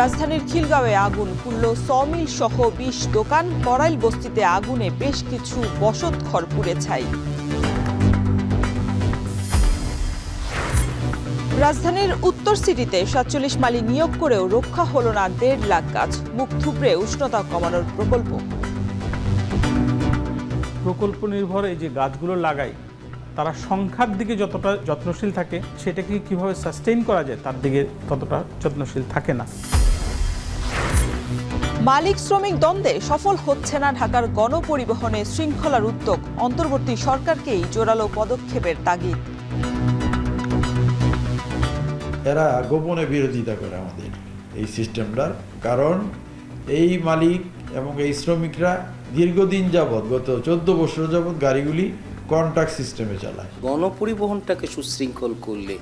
রাজধানীর খিলগাঁওয়ে আগুন, পুড়ল সমিল সহ ২০ দোকান। করাইল বস্তিতে আগুনে বেশ কিছু বসতঘর পুড়ে ছাই। রাজধানীর উত্তর সিটিতে ৪৭ মালি নিয়োগ করেও রক্ষা হলো না ১.৫ লাখ গাছ। মুখ থুবড়ে উষ্ণতা কমানোর প্রকল্প। প্রকল্প নির্ভরে যে গাছগুলো লাগাই তারা সংখ্যার দিকে যতটা যত্নশীল থাকে, সেটাকে কিভাবে সাস্টেইন করা যায় তার দিকে ততটা যত্নশীল থাকে না। মালিক শ্রমিক দ্বন্দ্বে সফল হচ্ছে না ঢাকার গণপরিবহনে শৃঙ্খলার উদ্যোগ। অন্তর্বর্তী সরকারকেই জোরালো পদক্ষেপের তাগিদ। এরা গোপনে বিরোধিতা করে আমাদের এই সিস্টেমটার, কারণ এই মালিক এবং এই শ্রমিকরা দীর্ঘদিন যাবৎ, গত ১৪ বছর যাবৎ গাড়িগুলি কন্ট্রাক্ট সিস্টেমে চালায়। গণপরিবহনটাকে সুশৃঙ্খল করলে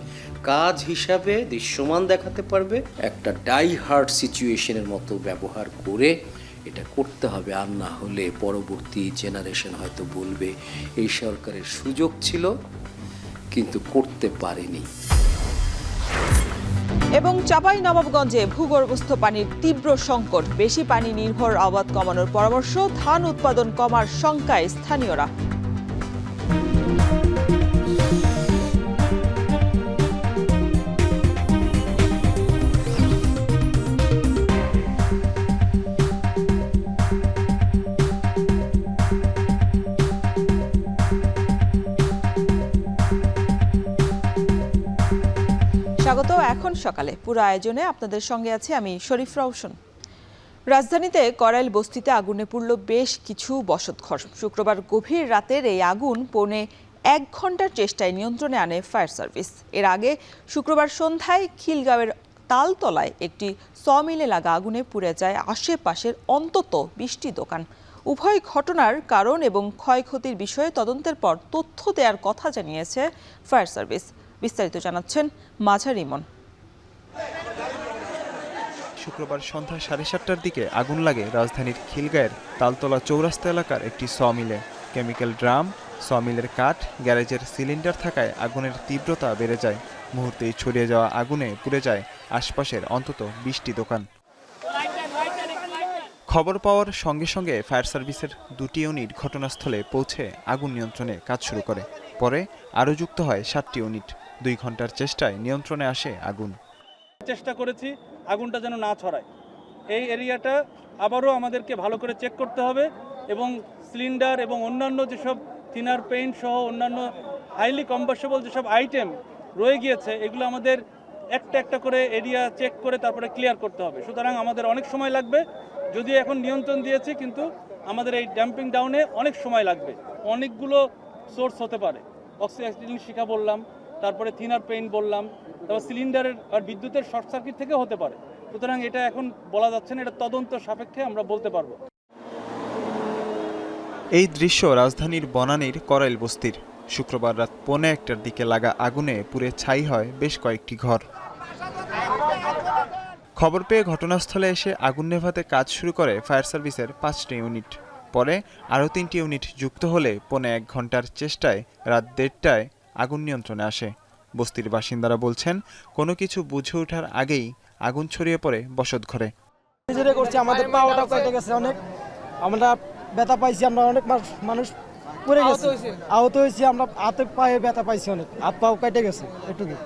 কাজ হিসাবে দৃশ্যমান দেখাতে পারবে, একটা ডাই হার্ড সিচুয়েশনের মতো ব্যবহার করে এটা করতে হবে। আর না হলে পরবর্তী জেনারেশন হয়তো বলবে এই সরকারের সুযোগ ছিল কিন্তু করতে পারেনি। এবং চাঁপাইনবাবগঞ্জে ভূগর্ভস্থ পানির তীব্র সংকট। বেশি পানি নির্ভর আবাদ কমানোর পরামর্শ। ধান উৎপাদন কমার শঙ্কায় স্থানীয়রা। স্বাগত। এখন সকালে পুরো আয়োজনে আপনাদের সঙ্গে আছি আমি শরীফ রওশন। রাজধানীতে করাইল বস্তিতে আগুনে পুড়ল বেশ কিছু বসতঘর। শুক্রবার গভীর রাতের এই আগুন পৌনে ১ ঘন্টার চেষ্টায় নিয়ন্ত্রণে আনে ফায়ার সার্ভিস। এর আগে শুক্রবার সন্ধ্যায় খিলগাঁওয়ের তালতলায় একটি সমিলে লাগা আগুনে পুড়ে যায় আশেপাশের অন্তত ২০টি দোকান। উভয় ঘটনার কারণ এবং ক্ষয়ক্ষতির বিষয়ে তদন্তের পর তথ্য দেওয়ার কথা জানিয়েছে ফায়ার সার্ভিস। বিস্তারিত জানাচ্ছেন মাঝার ইমন। শুক্রবার সন্ধ্যা ৭:৩০টার দিকে আগুন লাগে রাজধানীর খিলগাঁয়ের তালতলা চৌরাস্তা এলাকার একটি সমিলে। কেমিক্যাল ড্রাম, সমিলের কাঠ, গ্যারেজের সিলিন্ডার থাকায় আগুনের তীব্রতা বেড়ে যায়। মুহূর্তেই ছড়িয়ে যাওয়া আগুনে পুড়ে যায় আশপাশের অন্তত ২০টি দোকান। খবর পাওয়ার সঙ্গে সঙ্গে ফায়ার সার্ভিসের ২টি ইউনিট ঘটনাস্থলে পৌঁছে আগুন নিয়ন্ত্রণে কাজ শুরু করে। পরে আরও যুক্ত হয় ৭টি ইউনিট। ২ ঘন্টার চেষ্টায় নিয়ন্ত্রণে আসে আগুন। চেষ্টা করেছি আগুনটা যেন না ছড়ায়। এই এরিয়াটা আবারও আমাদেরকে ভালো করে চেক করতে হবে এবং সিলিন্ডার এবং অন্যান্য যেসব থিনার পেইন্ট সহ অন্যান্য হাইলি কম্বাস্টেবল যেসব আইটেম রয়ে গিয়েছে এগুলো আমাদের একটা একটা করে এরিয়া চেক করে তারপরে ক্লিয়ার করতে হবে। সুতরাং আমাদের অনেক সময় লাগবে, যদিও এখন নিয়ন্ত্রণ দিয়েছি কিন্তু আমাদের এই ড্যাম্পিং ডাউনে অনেক সময় লাগবে। অনেকগুলো সোর্স হতে পারে, অক্সিজেন শিখা বললাম, তারপরে থিনার পেইন্ট বললাম, তারপর সিলিন্ডারের আর বিদ্যুতের শর্ট সার্কিট থেকে হতে পারে। সুতরাং এটা এখন বলা যাচ্ছে না, এটা তদন্ত সাপেক্ষে আমরা বলতে পারবো। এই দৃশ্য রাজধানীর বনানীর করাইল বস্তির। শুক্রবার রাত ১:৩০টার দিকে লাগা আগুনে পুড়ে ছাই হয় বেশ কয়েকটি ঘর। খবর পেয়ে ঘটনাস্থলে এসে আগুন নেভাতে কাজ শুরু করে ফায়ার সার্ভিসের ৫টি ইউনিট। পরে আরও ৩টি ইউনিট যুক্ত হলে পৌনে ১ ঘন্টার চেষ্টায় রাত ১:৩০টায় আগুন নিয়ন্ত্রণে আসে। বস্তির বাসিন্দারা বলছেন, কোনো কিছু বুঝে ওঠার আগেই আগুন ছড়িয়ে পড়ে বসতঘরে। আমাদের পাওয়াটা কেটে গেছে, অনেক আমরা ব্যথা পাইছি, আমরা অনেক মানুষ পড়ে গেছে, আহত হয়েছি, আমরা হাতে পায়ে ব্যথা পাইছি, অনেক হাত পাও কেটে গেছে এটুকু।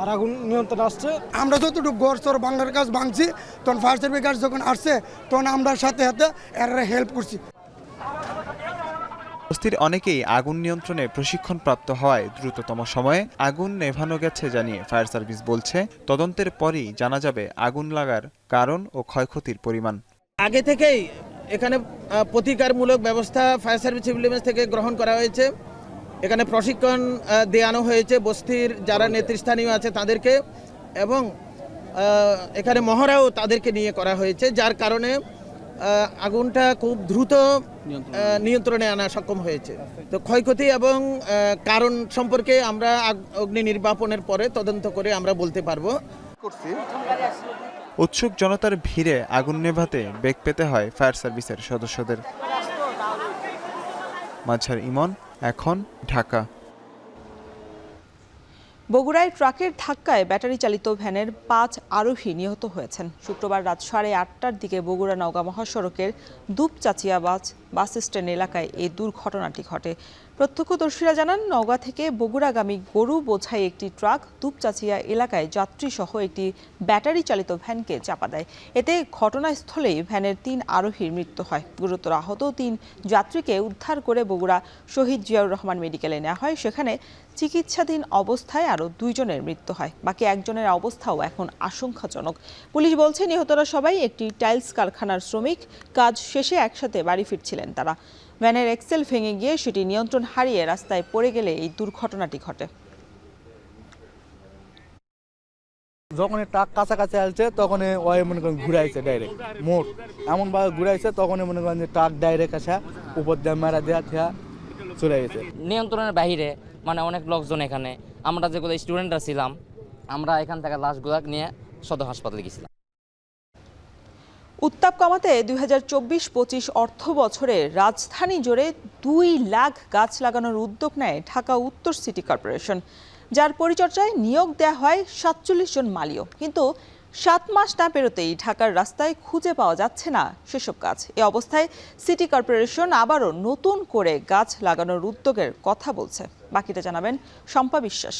আর আগুন নিয়ন্ত্রণ আসছে। আমরা যতটুকু ঘর সর বাংলার কাজ ভাঙছি, তখন ফায়ার সার্ভিস গাছ যখন আসছে তখন আমরা সাথে সাথে এরা হেল্প করছি। বস্তির অনেকেই আগুন নিয়ন্ত্রণে প্রশিক্ষণপ্রাপ্ত হওয়ায় দ্রুততম সময়ে আগুন নেভানো গেছে জানিয়ে ফায়ার সার্ভিস বলছে, তদন্তের পরই জানা যাবে আগুন লাগার কারণ ও ক্ষয়ক্ষতির পরিমাণ। আগে থেকেই এখানে প্রতিকারমূলক ব্যবস্থা ফায়ার সার্ভিস সিভিল ডিফেন্স থেকে গ্রহণ করা হয়েছে। এখানে প্রশিক্ষণ দেওয়ানো হয়েছে বস্তির যারা নেতৃস্থানীয় আছে তাদেরকে, এবং এখানে মহড়াও তাদেরকে নিয়ে করা হয়েছে, যার কারণে আগুনটা খুব দ্রুত নিয়ন্ত্রণে আনা সক্ষম হয়েছে। তো ক্ষয়ক্ষতি এবং কারণ সম্পর্কে আমরা অগ্নি নির্বাপনের পরে তদন্ত করে আমরা বলতে পারবো। উৎসুক জনতার ভিড়ে আগুন নেভাতে বেগ পেতে হয় ফায়ার সার্ভিসের সদস্যদের। মাঝার ইমন, এখন, ঢাকা। বগুড়ায় ট্রাকের ধাক্কায় ব্যাটারি চালিত ভ্যানের 5 আরোহী নিহত হয়েছেন। শুক্রবার রাত 8:30টার দিকে বগুড়া নওগাঁ মহাসড়কের দুপচাচিয়া বাস স্ট্যান্ড এলাকায় এই দুর্ঘটনাটি ঘটে। প্রত্যক্ষদর্শীরা জানান, নওগাঁ থেকে বগুড়াগামী গরু বোঝাই একটি ট্রাক দুপচাচিয়া এলাকায় যাত্রীসহ একটি ব্যাটারি চালিত ভ্যানকে চাপা দেয়। এতে ঘটনাস্থলেই ভ্যানের 3 আরোহীর মৃত্যু হয়। গুরুতর আহত 3 যাত্রীকে উদ্ধার করে বগুড়া শহীদ জিয়াউর রহমান মেডিকেলে নেওয়া হয়। সেখানে চিকিৎসাধীন অবস্থায় আরও 2 জনের মৃত্যু হয়। বাকি 1 জনের অবস্থাও এখন আশঙ্কাজনক। পুলিশ বলছে, নিহতরা সবাই একটি টাইলস কারখানার শ্রমিক। কাজ শেষে একসাথে বাড়ি ফিরছিলেন তারা। ভ্যানের এক্সেল ভেঙে গিয়ে সেটি নিয়ন্ত্রণ হারিয়ে রাস্তায় পড়ে গেলে এই দুর্ঘটনাটি ঘটে। যখন ট্রাক কাছাকাছি আসছে তখন ওই মনে করেন ঘুরাইছে ডাইরেক্ট মোট এমনভাবে ঘুরাইছে, তখন মনে করেন যে ট্রাক ডাইরেক্ট আসা উপর দিয়ে মারা দেওয়া থেয়া চলে গেছে। নিয়ন্ত্রণের বাইরে মানে অনেক লোকজন এখানে, আমরা যেগুলো স্টুডেন্টরা ছিলাম, আমরা এখান থেকে লাশগুলো নিয়ে সদর হাসপাতালে গেছিলাম। উত্তাপ কমাতে 2024-25 অর্থ বছরে রাজধানী জুড়ে 2 লাখ গাছ লাগানোর উদ্যোগ নেয় ঢাকা উত্তর সিটি কর্পোরেশন, যার পরিচর্যায় নিয়োগ দেওয়া হয় 47 জন মালিও। কিন্তু 7 মাস না পেরোতেই ঢাকার রাস্তায় খুঁজে পাওয়া যাচ্ছে না সেসব গাছ। এ অবস্থায় সিটি কর্পোরেশন আবারও নতুন করে গাছ লাগানোর উদ্যোগের কথা বলছে। বাকিটা জানাবেন শম্পা বিশ্বাস।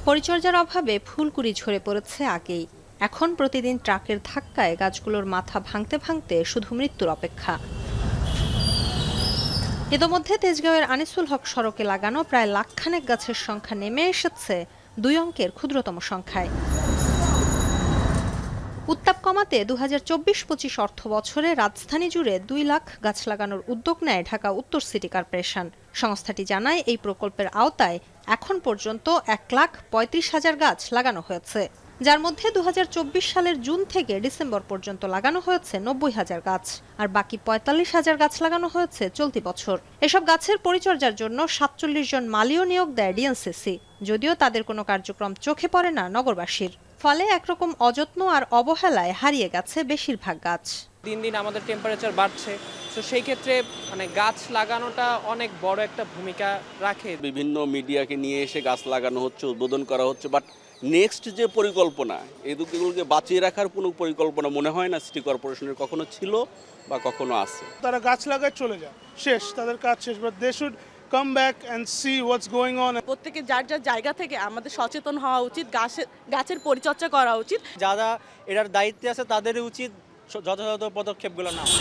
পরিচর্যার অভাবে ফুলকুড়ি ঝরে পড়েছে আগেই। এখন প্রতিদিন ট্রাকের ধাক্কায় গাছগুলোর মাথা ভাঙতে ভাঙতে শুধু মৃত্যুর অপেক্ষা। ইতোমধ্যে তেজগাঁওয়ের আনিসুল হক সড়কে লাগানো প্রায় লাখখানেক গাছের সংখ্যা নেমে এসেছে 2 অঙ্কের ক্ষুদ্রতম সংখ্যায়। উত্তাপ কমাতে 2024-25 অর্থ বছরে রাজধানী জুড়ে 2 লাখ গাছ লাগানোর উদ্যোগ নেয় ঢাকা উত্তর সিটি কর্পোরেশন। সংস্থাটি জানায়, এই প্রকল্পের আওতায় এখন পর্যন্ত 1,35,000 গাছ লাগানো হয়েছে, যার মধ্যে 2024 সালের জুন থেকে ডিসেম্বর পর্যন্ত লাগানো হয়েছে 90,000 গাছ, আর বাকি 45,000 গাছ লাগানো হয়েছে চলতি বছর। এসব গাছের পরিচর্যার জন্য 47 জন মালিও নিয়োগ দেয় ডিএনসিসি, যদিও তাদের কোনো কার্যক্রম চোখে পড়ে না নগরবাসীর। ফলে একরকম অযত্ন আর অবহেলায় হারিয়ে গেছে বেশিরভাগ গাছ। দিন দিন আমাদের টেম্পারেচার বাড়ছে, তো সেই ক্ষেত্রে মানে গাছ লাগানোটা অনেক বড় একটা ভূমিকা রাখে। বিভিন্ন মিডিয়াকে নিয়ে এসে গাছ লাগানো হচ্ছে, উদ্বোধন করা হচ্ছে, বাট নেক্সট যে পরিকল্পনা, এই দুগুলোকে বাঁচিয়ে রাখার কোনো পরিকল্পনা মনে হয় না সিটি কর্পোরেশনের কখনো ছিল বা কখনো আছে। তারা গাছ লাগায় চলে যায়, শেষ, তাদের কাজ শেষ। But they should come back and see what's going on. প্রত্যেকে যার যার জায়গা থেকে আমাদের সচেতন হওয়া উচিত, গাছের পরিচর্যা করা উচিত। যারা এটার দায়িত্বে আছে তাদেরই উচিত যথাযথ পদক্ষেপগুলো নেওয়া।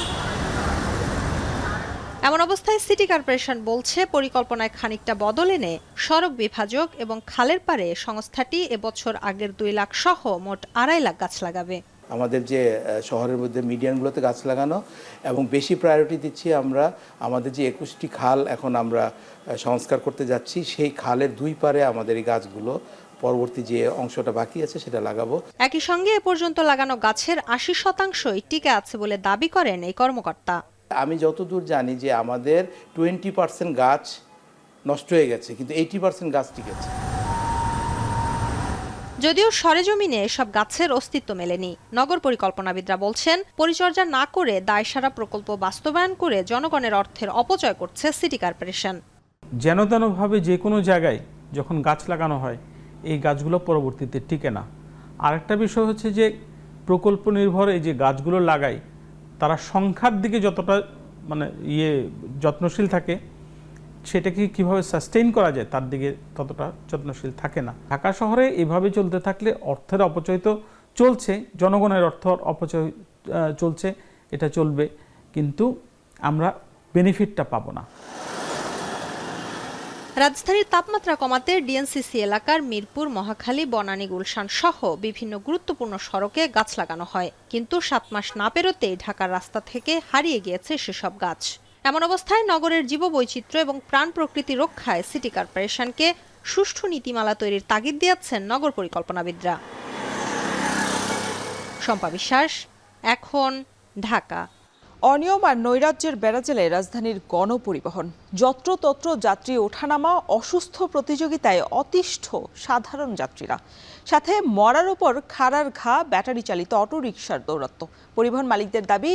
এমন অবস্থায় সিটি কর্পোরেশন বলছে, পরিকল্পনায় খানিকটা বদল এনে সড়ক বিভাজক এবং খালের পাড়ে সংস্থাটি এবছর আগের 2 লাখ সহ মোট 2.5 লাখ গাছ লাগাবে। আমাদের যে শহরের মধ্যে মিডিয়ানগুলোতে গাছ লাগানো এবং বেশি প্রায়োরিটি দিচ্ছি আমরা আমাদের যে 21টি খাল এখন আমরা সংস্কার করতে যাচ্ছি, সেই খালের 2 পারে আমাদের এই গাছগুলো পরবর্তী যে অংশটা বাকি আছে সেটা লাগাবো। একই সঙ্গে এ পর্যন্ত লাগানো গাছের 80% টিকে আছে বলে দাবি করেন এই কর্মকর্তা। আমি যতদূর জানি যে আমাদের 20% গাছ নষ্ট হয়ে গেছে, কিন্তু 80% গাছ টিকেছে। যদিও সরেজমিনে এসব গাছের অস্তিত্ব মেলেনি। নগর পরিকল্পনাবিদরা বলছেন, পরিচর্যা না করে দায়সারা প্রকল্প বাস্তবায়ন করে জনগণের অর্থের অপচয় করছে সিটি কর্পোরেশন। যেন তেনভাবে যে কোনো জায়গায় যখন গাছ লাগানো হয়, এই গাছগুলো পরবর্তীতে টিকে না। আরেকটা বিষয় হচ্ছে যে প্রকল্প নির্ভর এই যে গাছগুলো লাগায়, তারা সংখ্যার দিকে যতটা যত্নশীল থাকে, সেটাকে কিভাবে সাস্টেইন করা যায় তার দিকে ততটা যত্নশীল থাকে না। ঢাকা শহরে এভাবে চলতে থাকলে অর্থের অপচয় তো চলছে, জনগণের অর্থ অপচয় চলছে, এটা চলবে, কিন্তু আমরা বেনিফিটটা পাবো না। রাজধানীর তাপমাত্রা কমাতে ডিএনসিসি এলাকার মিরপুর, মহাখালী, বনানী, গুলশান সহ বিভিন্ন গুরুত্বপূর্ণ সড়কে গাছ লাগানো হয়, কিন্তু 7 মাস না পেরোতেই ঢাকার রাস্তা থেকে হারিয়ে গিয়েছে সেসব গাছ। এমন অবস্থায় নগরের জীববৈচিত্র্য এবং প্রাণ প্রকৃতি রক্ষায় সিটি কর্পোরেশনকে সুষ্ঠু নীতিমালা তৈরির তাগিদ দিয়েছেন নগর পরিকল্পনাবিদরা। শম্পা বিশ্বাস, এখন, ঢাকা। অনিয়ম আর নৈরাজ্যের বেড়াজালে রাজধানীর গণপরিবহন, যত্রতত্র যাত্রী ওঠানামা, অসুস্থ প্রতিযোগিতায় অতিষ্ঠ সাধারণ যাত্রীরা, সাথে মরার ওপর খাড়ার ঘা ব্যাটারি চালিত অটোরিকশার দৌরাত্ম্য। পরিবহন মালিকদের দাবি,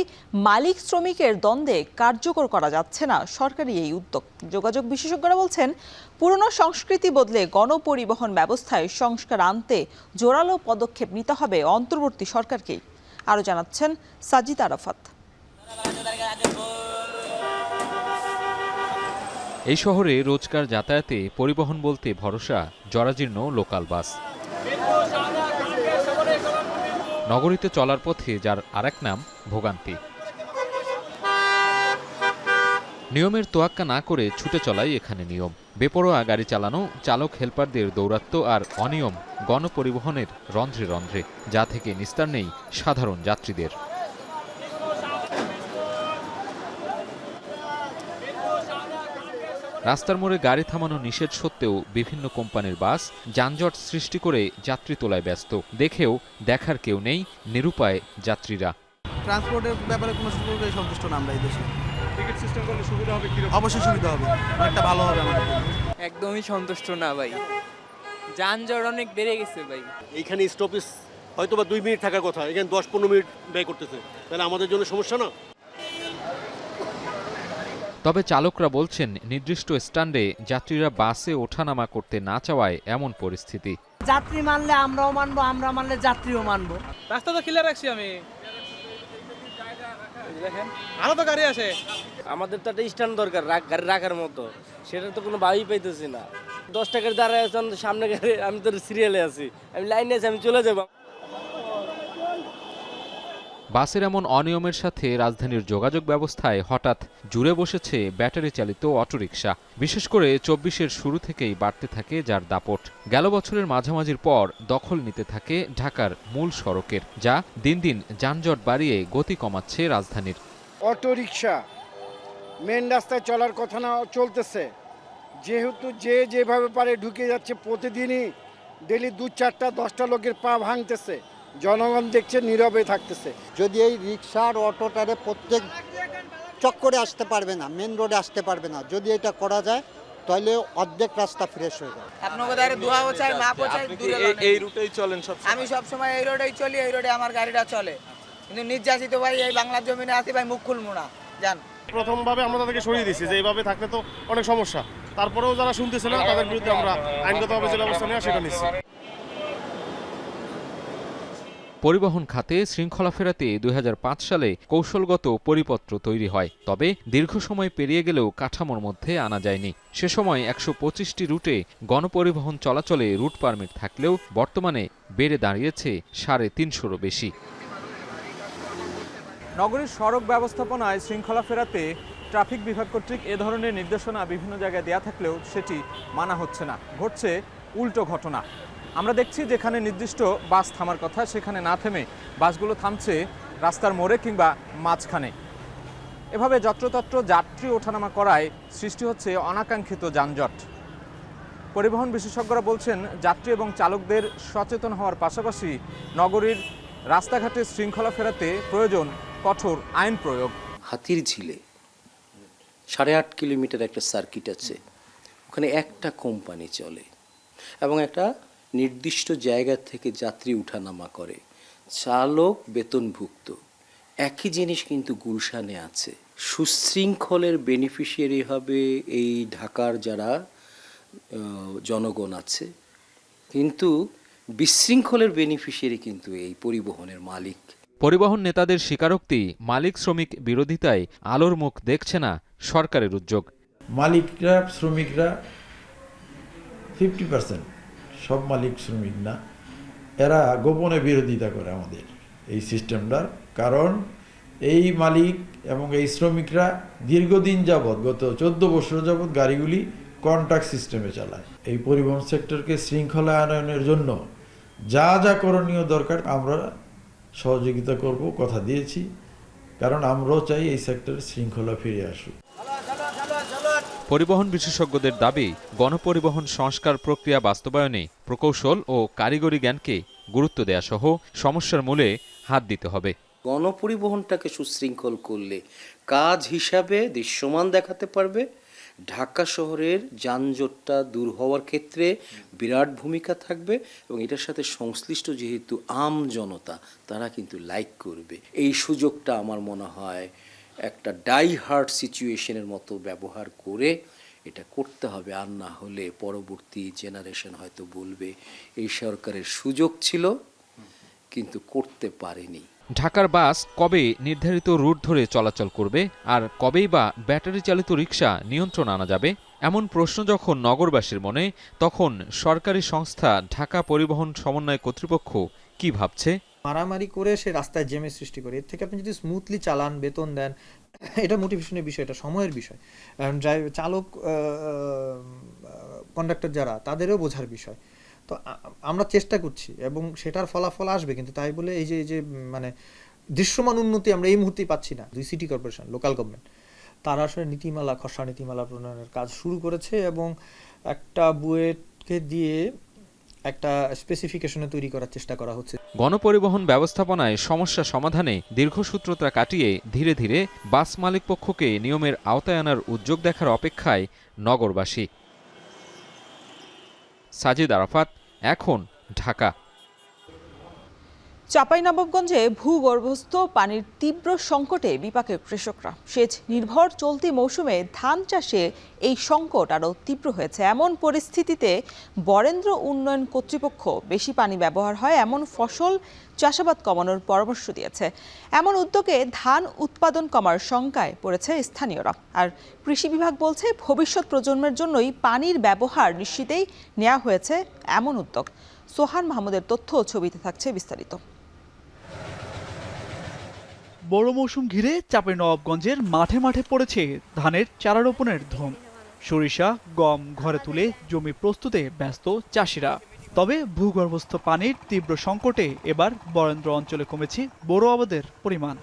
মালিক শ্রমিকের দ্বন্দ্বে কার্যকর করা যাচ্ছে না সরকারি এই উদ্যোগ। যোগাযোগ বিশেষজ্ঞরা বলছেন, পুরনো সংস্কৃতি বদলে গণপরিবহন ব্যবস্থায় সংস্কার আনতে জোরালো পদক্ষেপ নিতে হবে অন্তর্বর্তী সরকারকেই। আরও জানাচ্ছেন সাজিদ আরাফাত। এই শহরে রোজকার যাতায়াতে পরিবহন বলতে ভরসা জরাজীর্ণ লোকাল বাস। নগরীতে চলার পথে যার আরেক নাম ভোগান্তি। নিয়মের তোয়াক্কা না করে ছুটে চলাই এখানে নিয়ম। বেপরোয়া গাড়ি চালানো, চালক হেলপারদের দৌরাত্ম্য আর অনিয়ম গণপরিবহনের রন্ধ্রে রন্ধ্রে, যা থেকে নিস্তার নেই সাধারণ যাত্রীদের। রাস্তার মোড়ে গাড়ি থামানো নিষেধ সত্ত্বেও বিভিন্ন কোম্পানির বাস যানজট সৃষ্টি করে যাত্রী তোলায় ব্যস্ত। দেখেও দেখার কেউ নেই, নিরুপায় যাত্রীরা। ট্রান্সপোর্টের ব্যাপারে কোনো সুবিধাই সন্তুষ্ট না আমরা এই দেশে। টিকিট সিস্টেম করলে সুবিধা হবে কি? অবশ্যই সুবিধা হবে, অনেকটা ভালো হবে আমাদের জন্য। একদমই সন্তুষ্ট না ভাই, যানজট অনেক বেড়ে গেছে ভাই। এইখানে স্টপেজ হয়তো বা 2 মিনিট থাকার কথা, এখানে 10-15 মিনিট ব্যয় করতেছে, তাহলে আমাদের জন্য সমস্যা না? তবে চালকরা বলছেন, নির্দিষ্ট স্ট্যান্ডে যাত্রীরা বাসে ওঠানামা করতে না চাওয়ায় এমন পরিস্থিতি। যাত্রী মানলে আমরাও মানবো, আমরা মানলে যাত্রীও মানবো। রাস্তা তো ক্লিয়ার রাখছি আমি, দেখেন আরো তো গাড়ি আসে। আমাদের তো একটা স্ট্যান্ড দরকার গাড়ি রাখার মতো, সেটা তো কোনো ভাবেই পাইতেছি না। 10 টাকার দাঁড়ায় আছেন সামনে গাড়ি, আমি তো সিরিয়ালে আছি, আমি লাইনে আছি, আমি চলে যাবো। বাসের এমন অনিয়মের সাথে রাজধানীর যোগাযোগ ব্যবস্থায় হঠাৎ জুড়ে বসেছে ব্যাটারি চালিত অটোরিকশা। বিশেষ করে 24-এর শুরু থেকেই বাড়তে থাকে যার দাপট। গেল বছরের মাঝামাঝির পর দখল নিতে থাকে ঢাকার মূল সড়কের, যা দিন দিন যানজট বাড়িয়ে গতি কমাচ্ছে রাজধানীর। অটোরিকশা মেন রাস্তায় চলার কথা না চলতেছে, যেহেতু যেভাবে পারে ঢুকে যাচ্ছে, প্রতিদিনই ডেলি 2-4টা 10টা লোকের পা ভাঙতেছে, জনগণ দেখছে, নীরবে থাকতেছে। যদি এই রিক্সা আর অটোটারে প্রত্যেক চক্করে আসতে পারবে না, মেন রোডে আসতে পারবে না, যদি এটা করা যায় তাহলে অর্ধেক রাস্তা ফ্রেশ হয়ে যায়। এই রুটেই চলেন সব? আমি সব সময় এই রোডেই চলি, এই রোডে আমার গাড়িটা চলে, কিন্তু নির্যাতিত ভাই এই বাংলার জমিনে আছি ভাই, মুখ খুলবো না। জান, প্রথমভাবে আমরা তাদেরকে সরিয়ে দিচ্ছি যে এইভাবে থাকলে তো অনেক সমস্যা, তারপরেও যারা শুনতেছে না তাদের বিরুদ্ধে আমরা আইনগতভাবে যে ব্যবস্থা নেওয়া সেটা নিচ্ছি। পরিবহন খাতে শৃঙ্খলা ফেরাতে 2005 সালে কৌশলগত পরিপত্র তৈরি হয়, তবে দীর্ঘ সময় পেরিয়ে গেলেও কাঠামোর মধ্যে আনা যায়নি। সে সময় 125টি রুটে গণপরিবহন চলাচলে রুট পারমিট থাকলেও বর্তমানে বেড়ে দাঁড়িয়েছে 350-রও বেশি। নগরীর সড়ক ব্যবস্থাপনায় শৃঙ্খলা ফেরাতে ট্রাফিক বিভাগ কর্তৃক এ ধরনের নির্দেশনা বিভিন্ন জায়গায় দেয়া থাকলেও সেটি মানা হচ্ছে না, ঘটছে উল্টো ঘটনা। আমরা দেখছি যেখানে নির্দিষ্ট বাস থামার কথা সেখানে না থেমে বাসগুলো থামছে রাস্তার মোড়ে কিংবা মাঝখানে। এভাবে যত্রতত্র যাত্রী ওঠানামা করায় সৃষ্টি হচ্ছে অনাকাঙ্ক্ষিত যানজট। পরিবহন বিশেষজ্ঞরা বলছেন, যাত্রী এবং চালকদের সচেতন হওয়ার পাশাপাশি নগরীর রাস্তাঘাটে শৃঙ্খলা ফেরাতে প্রয়োজন কঠোর আইন প্রয়োগ। হাতির ঝিলে 8.5 কিলোমিটার একটা সার্কিট আছে, ওখানে একটা কোম্পানি চলে এবং একটা নির্দিষ্ট জায়গা থেকে যাত্রী উঠানামা করে, চালক বেতনভুক্ত। একই জিনিস কিন্তু গুলশানে আছে। সুশৃঙ্খলের বেনিফিশিয়ারি হবে এই ঢাকার যারা জনগণ আছে, কিন্তু বিশৃঙ্খলের বেনিফিশিয়ারি কিন্তু এই পরিবহনের মালিক। পরিবহন নেতাদের স্বীকারোক্তি, মালিক শ্রমিক বিরোধিতায় আলোর মুখ দেখছে না সরকারের উদ্যোগ। মালিকরা শ্রমিকরা 50%, সব মালিক শ্রমিক না, এরা গোপনে বিরোধিতা করে আমাদের এই সিস্টেমটার। কারণ এই মালিক এবং এই শ্রমিকরা দীর্ঘদিন যাবৎ, গত 14 বছর যাবৎ গাড়িগুলি কন্ট্রাক্ট সিস্টেমে চালায়। এই পরিবহন সেক্টরকে শৃঙ্খলা আনয়নের জন্য যা যা করণীয় দরকার আমরা সহযোগিতা করব, কথা দিয়েছি, কারণ আমরাও চাই এই সেক্টরে শৃঙ্খলা ফিরে আসুক। পরিবহন বিশেষজ্ঞদের দাবি, গণপরিবহন সংস্কার প্রক্রিয়া বাস্তবায়নে প্রকৌশল ও কারিগরি জ্ঞানকে গুরুত্ব দেয়া সহ সমস্যার মূলে হাত দিতে হবে। গণপরিবহনটাকে সুশৃঙ্খল করলে কাজ হিসাবে দৃশ্যমান দেখাতে পারবে। ঢাকা শহরের যানজটটা দূর হওয়ার ক্ষেত্রে বিরাট ভূমিকা থাকবে এবং এটার সাথে সংশ্লিষ্ট যেহেতু আম জনতা, তারা কিন্তু লাইক করবে। এই সুযোগটা আমার মনে হয় একটা ডাই হার্ড সিচুয়েশনের মতো ব্যবহার করে এটা করতে হবে, আর না হলে পরবর্তী জেনারেশন হয়তো বলবে এই সরকারের সুযোগ ছিল কিন্তু করতে পারেনি। ঢাকার বাস কবে নির্ধারিত রুট ধরে চলাচল করবে, আর কবেই বা ব্যাটারি চালিত রিকশা নিয়ন্ত্রণ আনা যাবে, এমন প্রশ্ন যখন নগরবাসীর মনে, তখন সরকারি সংস্থা ঢাকা পরিবহন সমন্বয় কর্তৃপক্ষ কি ভাবছে? মারামারি করে সে রাস্তায় জ্যামের সৃষ্টি করে, এর থেকে আপনি যদি স্মুথলি চালান, বেতন দেন, এটা মোটিভেশনের বিষয়, এটা সময়ের বিষয়। চালক কন্ডাক্টর যারা, তাদেরও বোঝার বিষয়। তো আমরা চেষ্টা করছি এবং সেটার ফলাফল আসবে, কিন্তু তাই বলে এই যে মানে দৃশ্যমান উন্নতি আমরা এই মুহূর্তেই পাচ্ছি না। 2 সিটি কর্পোরেশন, লোকাল গভর্নমেন্ট, তারা আসলে নীতিমালা, খসড়া নীতিমালা প্রণয়নের কাজ শুরু করেছে এবং একটা বুয়েটকে দিয়ে একটা স্পেসিফিকেশনে তৈরি করার চেষ্টা করা হচ্ছে। গণপরিবহন ব্যবস্থাপনায় সমস্যা সমাধানে দীর্ঘসূত্রতা কাটিয়ে ধীরে ধীরে বাস মালিক পক্ষকে নিয়মের আওতায় আনার উদ্যোগ দেখার অপেক্ষায় নগরবাসী। সাজিদ আরাফাত, এখন, ঢাকা। চাঁপাইনবাবগঞ্জে ভূগর্ভস্থ পানির তীব্র সংকটে বিপাকে কৃষকরা। সেচ নির্ভর চলতি মৌসুমে ধান চাষে এই সংকট আরও তীব্র হয়েছে। এমন পরিস্থিতিতে বরেন্দ্র উন্নয়ন কর্তৃপক্ষ বেশি পানি ব্যবহার হয় এমন ফসল চাষাবাদ কমানোর পরামর্শ দিয়েছে। এমন উদ্যোগে ধান উৎপাদন কমার শঙ্কায় পড়েছে স্থানীয়রা। আর কৃষি বিভাগ বলছে ভবিষ্যৎ প্রজন্মের জন্যই পানির ব্যবহার নিশ্চিতেই নেওয়া হয়েছে এমন উদ্যোগ। সোহান মাহমুদের তথ্য ও ছবিতে থাকছে বিস্তারিত। বড় মৌসুম ঘিরে চাঁপাইনবাবগঞ্জের মাঠে মাঠে পড়েছে ধানের চারা রোপণের ধুম। সরিষা, গম ঘরে তুলে জমি প্রস্তুতে ব্যস্ত চাষিরা। তবে ভূগর্ভস্থ পানির তীব্র সংকটে এবার বরেন্দ্র অঞ্চলে কমেছে বোরো আবাদের পরিমাণ।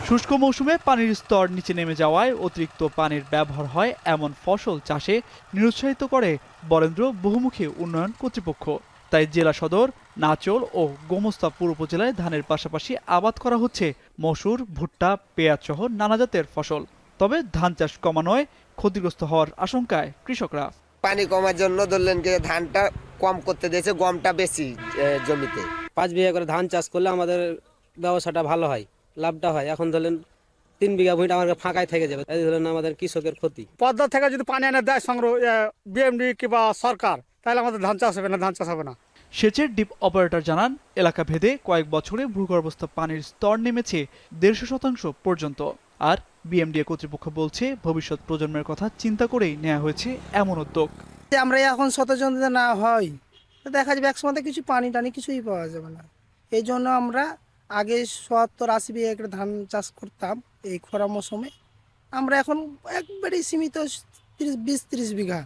শুষ্ক মৌসুমে পানির স্তর নিচে নেমে যাওয়ায় অতিরিক্ত পানির ব্যবহার হয় এমন ফসল চাষে নিরুৎসাহিত করে বরেন্দ্র বহুমুখী উন্নয়ন কর্তৃপক্ষ। তাই জেলা সদর, নাচল ও গোমস্তাপুর উপজেলায় ধানের পাশাপাশি আবাদ করা হচ্ছে মসুর, ভুট্টা, পেঁয়াজ সহ নানা জাতের ফসল। তবে ধান চাষ কমানোয় ক্ষতিগ্রস্ত হওয়ার আশঙ্কায় কৃষকরা। পানি কমার জন্য ধরলেন যে ধানটা কম করতে দিয়েছে, গমটা বেশি জমিতে। 5 বিঘা করে ধান চাষ করলে আমাদের ব্যবসাটা ভালো হয়, লাভটা হয়। এখন ধরলেন 3 বিঘা ভূমিটা আমাদের ফাঁকায় থেকে যাবে, এই ধরলেন আমাদের কৃষকের ক্ষতি। পদ্মা থেকে যদি পানি এনে দেয় সংগ্রহ বিএমডি কিংবা সরকার, তাহলে আমাদের ধান চাষ হবে না, ধান চাষ হবে না। সেচের ডিপ অপারেটর জানান, এলাকা ভেদে কয়েক বছরে ভূগর্ভস্থ পানির স্তর নেমেছে 150% পর্যন্ত। আর বিএমডিএ কর্তৃপক্ষ বলছে ভবিষ্যৎ প্রজন্মের কথা চিন্তা করেই নেওয়া হয়েছে এমন উদ্যোগ। আমরা এখন সচেতন না হয় দেখা যাবে একসময় কিছু পানি টানি কিছুই পাওয়া যাবে না। এই জন্য আমরা আগে 70-80 বিঘা করে ধান চাষ করতাম এই খরা মৌসুমে। আমরা এখন একবারে সীমিত 20-30 বিঘা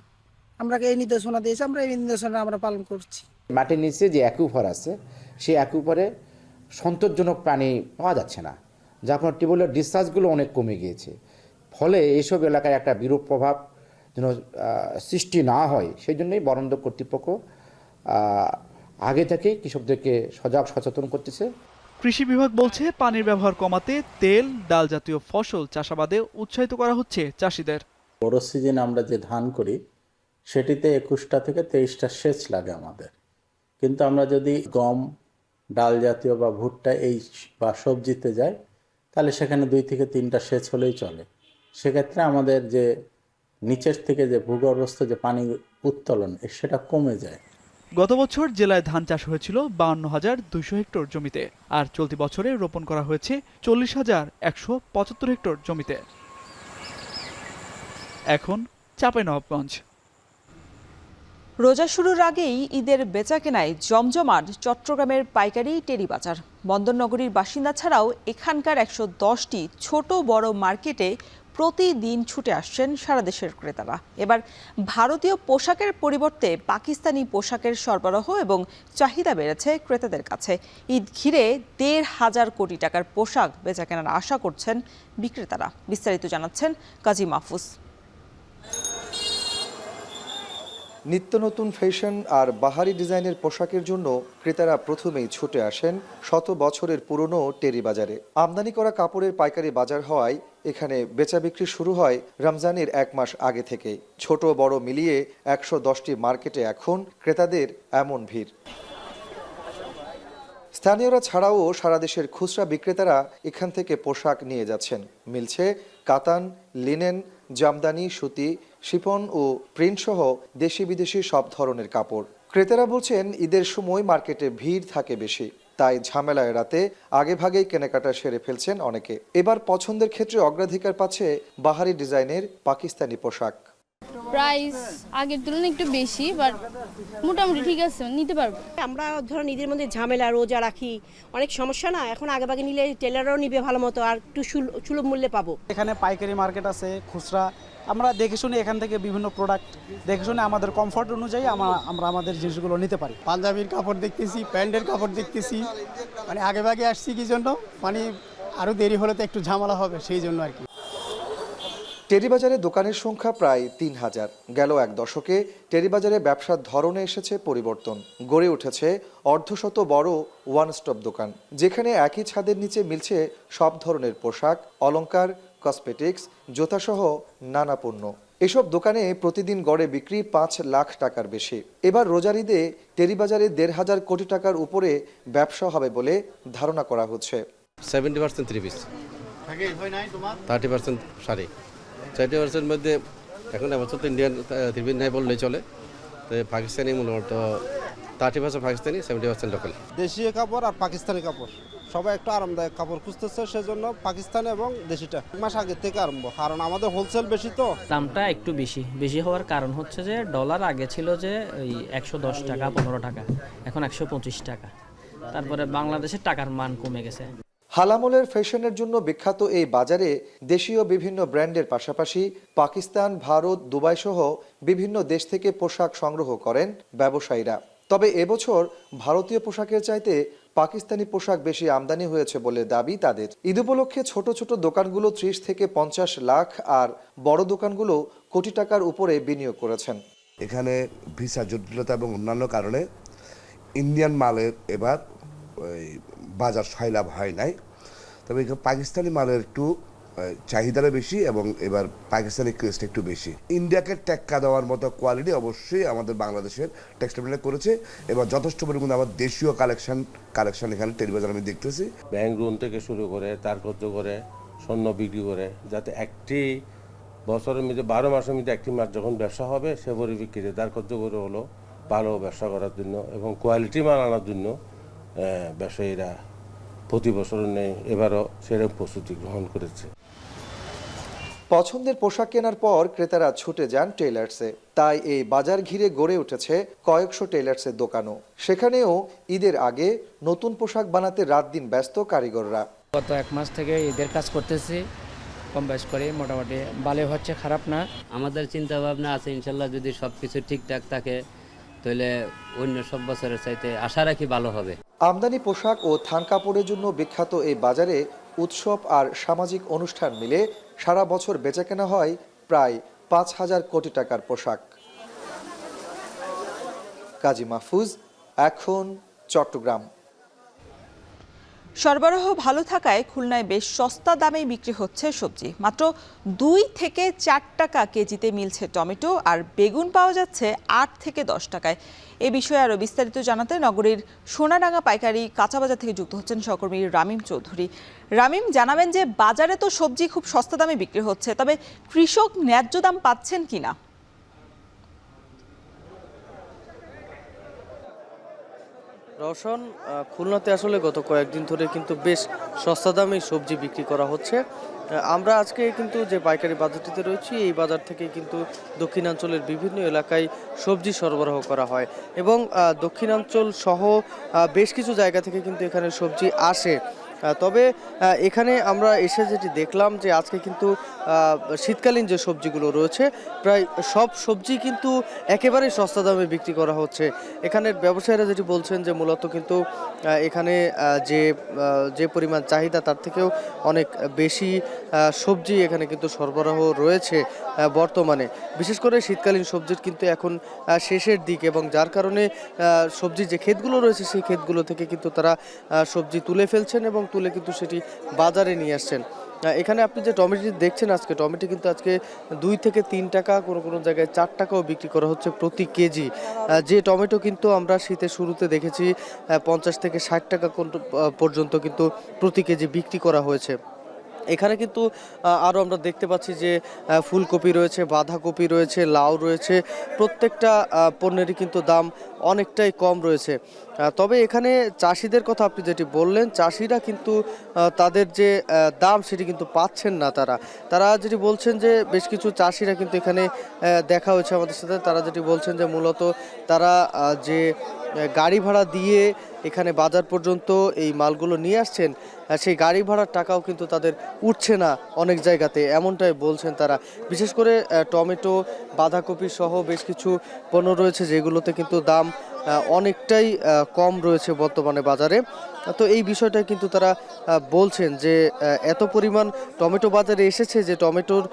আমরা এই নির্দেশনা দিয়েছি, আমরা এই নির্দেশনা আমরা পালন করছি। মাটির নিচে যে অ্যাকুইফার আছে, সেই অ্যাকুইফারে সন্তোষজনক পানি পাওয়া যাচ্ছে না, যার ফলে টিউবওয়েলের ডিসচার্জগুলো অনেক কমে গিয়েছে। ফলে এইসব এলাকায় একটা বিরূপ প্রভাব যেন সৃষ্টি না হয়, সেই জন্যই বরেন্দ্র কর্তৃপক্ষ আগে থেকেই কৃষকদেরকে সচেতন করতেছে। কৃষি বিভাগ বলছে পানির ব্যবহার কমাতে তেল, ডাল জাতীয় ফসল চাষাবাদে উৎসাহিত করা হচ্ছে চাষিদের। বড় সিজনে আমরা যে ধান করি সেটিতে 21টা থেকে 23টা সেচ লাগে আমাদের, কিন্তু আমরা যদি গম, ডাল জাতীয় বা ভুট্টা বা সবজিতে যাই, তাহলে সেখানে 2 থেকে 3টা সেচ হলেই চলে। সেক্ষেত্রে আমাদের যে নিচের থেকে যে ভূগর্ভস্থ যে পানি উত্তোলন, সেটা কমে যায়। গত বছর জেলায় ধান চাষ হয়েছিল 52,200 হেক্টর জমিতে, আর চলতি বছরে রোপণ করা হয়েছে 40,175 হেক্টর জমিতে। এখন চাঁপাইনবাবগঞ্জ। রোজা শুরুর আগেই ঈদের বেচাকেনায় জমজমাট চট্টগ্রামের পাইকারি টেরি বাজার। বন্দরনগরীর বাসিন্দা ছাড়াও এখানকার 110টি ছোট বড় মার্কেটে প্রতিদিন ছুটে আসছেন সারা দেশের ক্রেতারা। এবার ভারতীয় পোশাকের পরিবর্তে পাকিস্তানি পোশাকের সরবরাহ এবং চাহিদা বেড়েছে ক্রেতাদের কাছে। ঈদ ঘিরে 1,500 কোটি টাকার পোশাক বেচাকেনার আশা করছেন বিক্রেতারা। বিস্তারিত জানাচ্ছেন কাজী মাহফুজ। নিত্য নতুন ফ্যাশন আর বাহারি ডিজাইনের পোশাকের জন্য ক্রেতারা প্রথমেই ছুটে আসেন শত বছরের পুরনো টেরি বাজারে। আমদানি করা কাপড়ের পাইকারি বাজার হওয়ায় এখানে বেচা বিক্রি শুরু হয় রমজানের 1 মাস আগে থেকেই। ছোট বড় মিলিয়ে 110টি মার্কেটে এখন ক্রেতাদের এমন ভিড়। স্থানীয়রা ছাড়াও সারা দেশের খুচরা বিক্রেতারা এখান থেকে পোশাক নিয়ে যাচ্ছেন। মিলছে কাতান, লিনেন, জামদানি, সুতি, শিফন ও প্রিন্ট সহ দেশি বিদেশি সব ধরনের কাপড়। ক্রেতারা বলছেন ঈদের সময় মার্কেটে ভিড় থাকে বেশি, তাই ঝামেলা এড়াতে আগেভাগেই কেনাকাটা সেরে ফেলছেন অনেকে। এবার পছন্দের ক্ষেত্রে অগ্রাধিকার পাচ্ছে বাহারি ডিজাইনের পাকিস্তানি পোশাক। প্রাইস আগের তুলনায় একটু বেশি, বাট মোটামুটি ঠিক আছে, নিতে পারবো। আমরা ধরুন ঈদের মধ্যে ঝামেলা রোজা রাখি, অনেক সমস্যা না, এখন আগেভাগে নিলে টেলারও নিবে ভালো মতো, আর একটু সুলভ মূল্যে পাবো। এখানে পাইকারি মার্কেট আছে, খুচরা, আমরা দেখে শুনে এখান থেকে বিভিন্ন প্রোডাক্ট দেখে শুনে আমাদের কমফর্ট অনুযায়ী আমরা আমাদের জিনিসগুলো নিতে পারি। পাঞ্জাবির কাপড় দেখতেছি, প্যান্টের কাপড় দেখতেছি, মানে আগেভাগে আসছি কি জন্য, মানে আরও দেরি হলে তো একটু ঝামেলা হবে, সেই জন্য আর কি। টেরিবাজারে দোকানের সংখ্যা প্রায় 3000। গেল 1 দশকে টেরিবাজারে ব্যবসার ধরনে এসেছে পরিবর্তন। গড়ে উঠেছে অর্ধশত বড় ওয়ান স্টপ দোকান, যেখানে একই ছাদের নিচে মিলছে সব ধরনের পোশাক, অলংকার, কসমেটিক্স, জুতাসহ নানা পণ্য। এসব দোকানে প্রতিদিন গড়ে বিক্রি 5 লাখ টাকার বেশি। এবার রোজার ঈদে টেরিবাজারে 1,500 কোটি টাকার উপরে ব্যবসা হবে বলে ধারণা করা হচ্ছে। 70% 3 পিস, 30% শাড়ি, 40% মধ্যে এখন এবছর তো ইন্ডিয়ান 3 পিস নাই বললেই চলে। তো পাকিস্তানি মূলত 30% পাকিস্তানি, 70% লোকাল। দেশীয় কাপড় আর পাকিস্তানি কাপড় সবাই একটু আরামদায়ক কাপড় খুঁজতেছে, সেজন্য পাকিস্তান এবং দেশিটা 1 মাস আগে থেকে আরম্ভ, কারণ আমাদের হোলসেল বেশি, তো দামটা একটু বেশি হওয়ার কারণ হচ্ছে যে ডলার আগে ছিল যে ওই 110 টাকা 15 টাকা, এখন 125 টাকা। তারপরে বাংলাদেশের টাকার মান কমে গেছে। হালামলের ফ্যাশনের জন্য বিখ্যাত এই বাজারে দেশীয় বিভিন্ন ব্র্যান্ডের পাশাপাশি পাকিস্তান, ভারত, দুবাই সহ বিভিন্ন দেশ থেকে পোশাক সংগ্রহ করেন ব্যবসায়ীরা। তবে এবছর ভারতীয় পোশাকের চাইতে পাকিস্তানি পোশাক বেশি আমদানি হয়েছে বলে দাবি তাদের। ঈদ উপলক্ষে ছোট ছোট দোকানগুলো 30 থেকে 50 লাখ আর বড় দোকানগুলো কোটি টাকার উপরে বিনিয়োগ করেছেন। এখানে ভিসা জটিলতা এবং অন্যান্য কারণে ইন্ডিয়ান মালের এবার বাজার সয়লাভ হয় নাই। তবে পাকিস্তানি মালের একটু চাহিদাটা বেশি এবং এবার পাকিস্তানি ক্রেজটা একটু বেশি। ইন্ডিয়াকে টেক্কা দেওয়ার মতো কোয়ালিটি অবশ্যই আমাদের বাংলাদেশের টেক্সটাইল করেছে। এবার যথেষ্ট পরিমাণে আমার দেশীয় কালেকশন এখানে টেরিবাজার আমি দেখতেছি। ব্যাংক লোন থেকে শুরু করে তারকর্য করে স্বর্ণ বিক্রি করে, যাতে একটি বছরের মধ্যে 12 মাসের মধ্যে একটি মাস যখন ব্যবসা হবে সে বিক্রি তারকর্য করে হলো ভালো ব্যবসা করার জন্য এবং কোয়ালিটি মাল আনার জন্য ব্যবসায়ীরা প্রতি বছর নেই, এবারও সেরকম প্রস্তুতি গ্রহণ করেছে। পছন্দের পোশাক কেনার পর ক্রেতারা ছুটে যান টেইলার্সে। তাই এই বাজার ঘিরে গড়ে উঠেছে কয়েকশো টেইলার্সের দোকানও। সেখানেও ঈদের আগে নতুন পোশাক বানাতে রাত দিন ব্যস্ত কারিগররা। গত 1 মাস থেকে ঈদের কাজ করতেছি, কম বেশ করে মোটামুটি ভালো হচ্ছে, খারাপ না। আমাদের চিন্তা ভাবনা আছে ইনশাল্লাহ যদি সব কিছু ঠিকঠাক থাকে তাহলে অন্য সব বছরের চাইতে আশা রাখি ভালো হবে। আমদানি পোশাক ও থান কাপড়ের জন্য বিখ্যাত এই বাজারে উৎসব আর সামাজিক অনুষ্ঠান মিলে সারা বছর বেচাকেনা হয় প্রায় 5,000 কোটি টাকার পোশাক। কাজী মাহফুজ, এখন চট্টগ্রাম। সরবরাহ ভালো থাকায় খুলনায় বেশ সস্তা দামেই বিক্রি হচ্ছে সবজি। মাত্র 2 থেকে 4 টাকা কেজিতে মিলছে টমেটো, আর বেগুন পাওয়া যাচ্ছে 8 থেকে 10 টাকায়। এ বিষয়ে আরও বিস্তারিত জানাতে নগরীর সোনাডাঙ্গা পাইকারি কাঁচা বাজার থেকে যুক্ত হচ্ছেন সহকর্মী রামিম চৌধুরী। রামিম, জানাবেন যে বাজারে তো সবজি খুব সস্তা দামে বিক্রি হচ্ছে, তবে কৃষক ন্যায্য দাম পাচ্ছেন কিনা? রওশন, খুলনাতে আসলে গত কয়েকদিন ধরে কিন্তু বেশ সস্তা দামে সবজি বিক্রি করা হচ্ছে। আমরা আজকে কিন্তু যে পাইকারি বাজারটিতে রয়েছি, এই বাজার থেকে কিন্তু দক্ষিণাঞ্চলের বিভিন্ন এলাকায় সবজি সরবরাহ করা হয় এবং দক্ষিণাঞ্চল সহ বেশ কিছু জায়গা থেকে কিন্তু এখানে সবজি আসে। তবে এখানে আমরা এসে যেটি দেখলাম যে আজকে কিন্তু শীতকালীন যে সবজিগুলো রয়েছে প্রায় সব সবজি কিন্তু একেবারেই সস্তা দামে বিক্রি করা হচ্ছে। এখানের ব্যবসায়ীরা যেটি বলছেন যে মূলত কিন্তু এখানে যে পরিমাণ চাহিদা তার থেকেও অনেক বেশি সবজি এখানে কিন্তু সরবরাহ রয়েছে বর্তমানে। বিশেষ করে শীতকালীন সবজির কিন্তু এখন শেষের দিক, এবং যার কারণে সবজির যে ক্ষেতগুলো রয়েছে সেই ক্ষেতগুলো থেকে কিন্তু তারা সবজি তুলে ফেলছেন এবং তুলে কিন্তু সেটি বাজারে নিয়ে আসছেন। এখানে আপনি যে টমেটো দেখছেন আজকে, টমেটো কিন্তু আজকে 2 থেকে 3 টাকা, কোনো কোনো জায়গায় 4 টাকাও বিক্রি করা হচ্ছে প্রতি কেজি। যে টমেটো কিন্তু আমরা শীতের শুরুতে দেখেছি 50 থেকে 60 টাকা পর্যন্ত কিন্তু প্রতি কেজি বিক্রি করা হয়েছে। এখানে কিন্তু আরও আমরা দেখতে পাচ্ছি যে ফুলকপি রয়েছে, বাঁধাকপি রয়েছে, লাউ রয়েছে, প্রত্যেকটা পণ্যেরই কিন্তু দাম অনেকটাই কম রয়েছে। তবে এখানে চাষিদের কথা আপনি যেটি বললেন, চাষিরা কিন্তু তাদের যে দাম সেটি কিন্তু পাচ্ছেন না। তারা যেটি বলছেন যে বেশ কিছু চাষিরা কিন্তু এখানে দেখা হয়েছে আমাদের সাথে, তারা যেটি বলছেন যে মূলত তারা যে গাড়ি ভাড়া দিয়ে এখানে বাজার পর্যন্ত এই মালগুলো নিয়ে আসছেন, সেই গাড়ি ভাড়ার টাকাও কিন্তু তাদের উঠছে না অনেক জায়গাতে, এমনটাই বলছেন তারা। বিশেষ করে টমেটো, বাঁধাকপি সহ বেশ কিছু পণ্য রয়েছে যেগুলোতে কিন্তু দাম অনেকটাই কম রয়েছে বর্তমানে বাজারে। তো এই বিষয়টা কিন্তু তারা বলছেন যে এত পরিমাণ টমেটো বাজারে এসেছে যে টমেটোর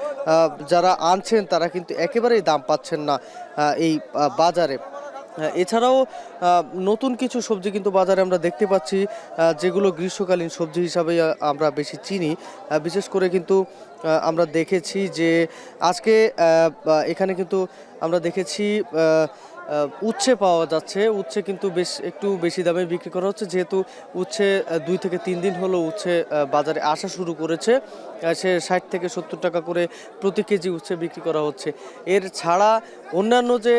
যারা আনছেন তারা কিন্তু একেবারেই দাম পাচ্ছেন না এই বাজারে। এছাড়াও নতুন কিছু সবজি কিন্তু বাজারে আমরা দেখতে পাচ্ছি, যেগুলো গ্রীষ্মকালীন সবজি হিসাবে আমরা বেশি চিনি। বিশেষ করে কিন্তু আমরা দেখেছি যে আজকে এখানে কিন্তু আমরা দেখেছি উচ্ছে পাওয়া যাচ্ছে। উচ্ছে কিন্তু একটু বেশি দামে বিক্রি করা হচ্ছে, যেহেতু উচ্ছে 2 থেকে 3 দিন হলো উচ্ছে বাজারে আসা শুরু করেছে। সে 60 থেকে 70 টাকা করে প্রতি কেজি উচ্ছে বিক্রি করা হচ্ছে। এর ছাড়া অন্যান্য যে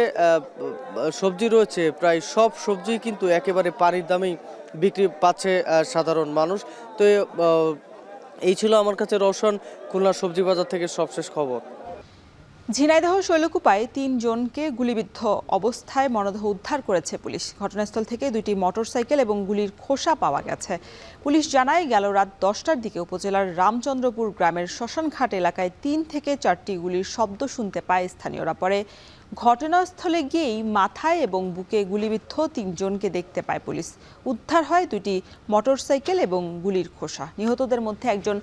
সবজি রয়েছে প্রায় সব সবজি কিন্তু একেবারে পানির দামেই বিক্রি পাচ্ছে সাধারণ মানুষ। তো এই ছিল আমার কাছে রওশন, খুলনা সবজি বাজার থেকে সবশেষ খবর। ঝিনাইদহ শৈলকুপায় 3 জনকে গুলিবিদ্ধ অবস্থায় মরদেহ উদ্ধার করেছে পুলিশ। ঘটনাস্থল থেকে 2টি মোটরসাইকেল এবং গুলির খোসা পাওয়া গেছে। পুলিশ জানায় গেল রাত 10টার দিকে উপজেলার রামচন্দ্রপুর গ্রামের শ্মশানঘাট এলাকায় 3 থেকে 4টি গুলির শব্দ শুনতে পায় স্থানীয়রা। পরে ঘটনাস্থলে গিয়েই মাথায় এবং বুকে গুলিবিদ্ধ 3 জনকে দেখতে পায় পুলিশ। উদ্ধার হয় 2টি মোটরসাইকেল এবং গুলির খোসা। নিহতদের মধ্যে একজন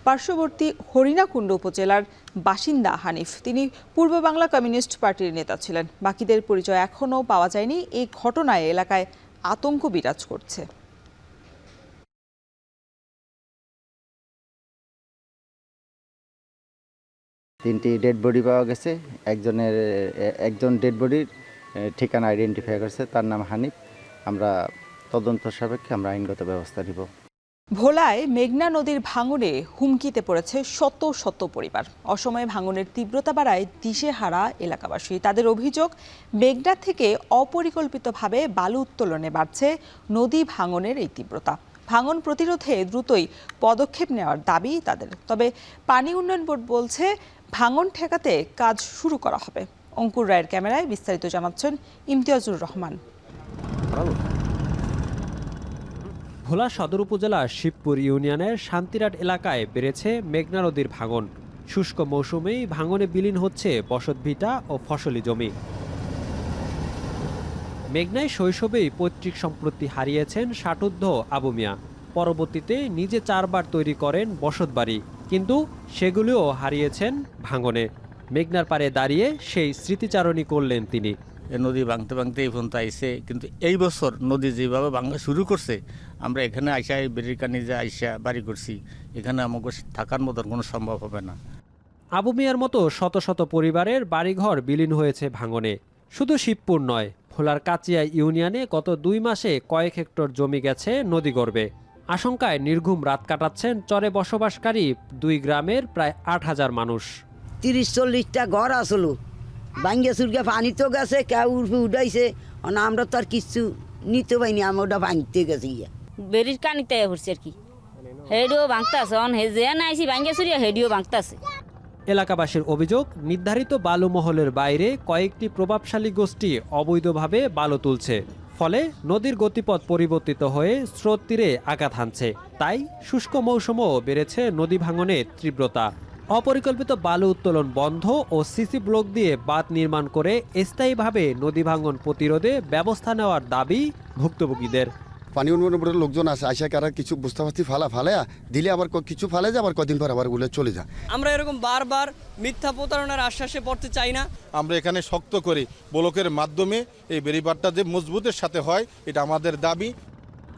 পার্শ্ববর্তী হরিণাকুণ্ড উপজেলার বাসিন্দা হানিফ, তিনি পূর্ব বাংলা কমিউনিস্ট পার্টির নেতা ছিলেন। বাকিদের পরিচয় এখনও পাওয়া যায়নি। এই ঘটনায় এলাকায় আতঙ্ক বিরাজ করছে। তিনটি ডেড বডি পাওয়া গেছে। একজন ডেড বডির ঠিকানা আইডেন্টিফাই করেছে, তার নাম হানিফ। আমরা তদন্ত সাপেক্ষে আমরা আইনগত ব্যবস্থা নিব। ভোলায় মেঘনা নদীর ভাঙনে হুমকিতে পড়েছে শত শত পরিবার। অসময়ে ভাঙনের তীব্রতা বাড়ায় দিশেহারা এলাকাবাসী। তাদের অভিযোগ, মেঘনা থেকে অপরিকল্পিতভাবে বালু উত্তোলনে বাড়ছে নদী ভাঙনের এই তীব্রতা। ভাঙন প্রতিরোধে দ্রুতই পদক্ষেপ নেওয়ার দাবি তাদের। তবে পানি উন্নয়ন বোর্ড বলছে ভাঙন ঠেকাতে কাজ শুরু করা হবে। অঙ্কুর রায়ের ক্যামেরায় বিস্তারিত জানাচ্ছেন ইমতিয়াজুর রহমান। ভোলা সদর উপজেলার শিবপুর ইউনিয়নের শান্তিরাট এলাকায় বেড়েছে মেঘনা নদীর ভাঙন। শুষ্ক মৌসুমেই ভাঙনে বিলীন হচ্ছে বসতভিটা ও ফসলি জমি। মেঘনায় শৈশবেই পৈতৃক সম্পত্তি হারিয়েছেন ষাটোর্ধ্ব আবু মিয়া। পরবর্তীতে নিজে 4 বার তৈরি করেন বসতবাড়ি, কিন্তু সেগুলিও হারিয়েছেন ভাঙনে। মেঘনার পাড়ে দাঁড়িয়ে সেই স্মৃতিচারণী করলেন তিনি। নদী ভাঙতে ভাঙতে এই পর্যন্ত আইসে, কিন্তু এই বছর নদী যেভাবে ভাঙা শুরু করছে, আমরা এখানে আইসা বেরির কানি যে আইসা বাড়ি করছি, এখানে আমাকে থাকার মতন কোনো সম্ভব হবে না। আবু মিয়ার মতো শত শত পরিবারের বাড়িঘর বিলীন হয়েছে ভাঙনে। শুধু শিবপুর নয়, ভোলার কাচিয়া ইউনিয়নে গত 2 মাসে কয়েক হেক্টর জমি গেছে নদীগর্ভে। আশঙ্কায় নির্ঘুম রাত কাটাচ্ছেন চরে বসবাসকারী 2 গ্রামের প্রায় 8000 মানুষ। 30-40টা ঘর আসলো, ভাঙ্গে চুরকে পানি তো গেছে, কেউ উঠাইছে, আমরা তো আর কিছু নিতে পাইনি, আমরা ওটা ভাঙতে গেছি। বেরির কানিতে হচ্ছে আর কি, হেডিও ভাঙতাছে, যে নাইছি ভাঙ্গে চুরিয়া হেডিও ভাঙতাছে। এলাকাবাসীর অভিযোগ, নির্ধারিত বালু মহলের বাইরে কয়েকটি প্রভাবশালী গোষ্ঠী অবৈধভাবে বালু তুলছে। ফলে নদীর গতিপথ পরিবর্তিত হয়ে স্রোত তীরে আঘাত হানছে। তাই শুষ্ক মৌসুমেও বেড়েছে নদী ভাঙনের তীব্রতা। অপরিকল্পিত বালু উত্তোলন বন্ধ ও সিসি ব্লক দিয়ে বাঁধ নির্মাণ করে স্থায়ীভাবে নদী ভাঙন প্রতিরোধে ব্যবস্থা নেওয়ার দাবি ভুক্তভোগীদের। পানি উন্নয়ন বোর্ডের লোকজন আছে, আইসা কারা কিছু বুঝতে ফালে দিলে আবার কিছু ফালে যায়, আবার কদিন পর আবার ওগুলো চলে যায়। আমরা এরকম বারবার মিথ্যা প্রতারণার আশ্বাসে পড়তে চাই না। আমরা এখানে শক্ত করে ব্লকের মাধ্যমে এই বেড়িবাঁধটা যে মজবুতের সাথে হয়, এটা আমাদের দাবি।